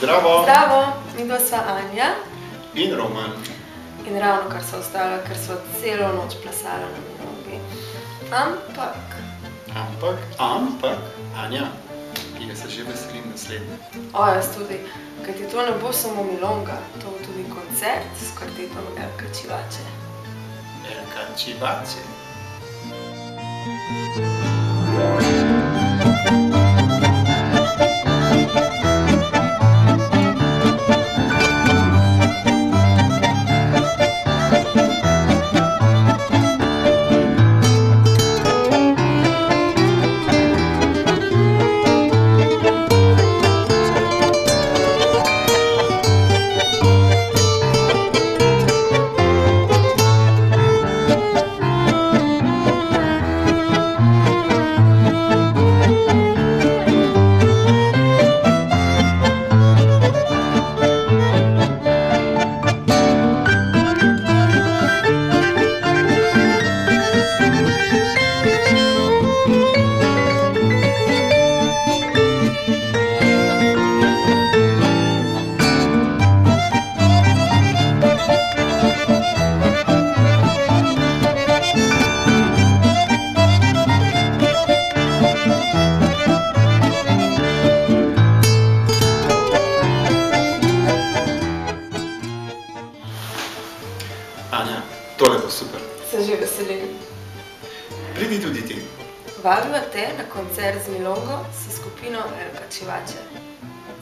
Zdravo! Zdravo, midva sva Anja. In Roman. In ravno kar sva ostala, ker sva celo noč plesala na milongi. Ampak, Anja, jaz se že veselim naslednje. jaz tudi, kajti to ne bo samo milonga, to bo tudi koncert s kvartetom Elka Čivače. Elka Čivače. Anja, tole bo super. Se že veselim. Pridi tudi ti. Vabiva te na koncert z milongo s skupino Elka Čivače.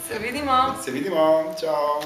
Se vidimo! Se vidimo, čau!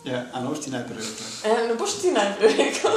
Ja, a ne boš ti najprej rekla? Ne boš ti najprej rekel.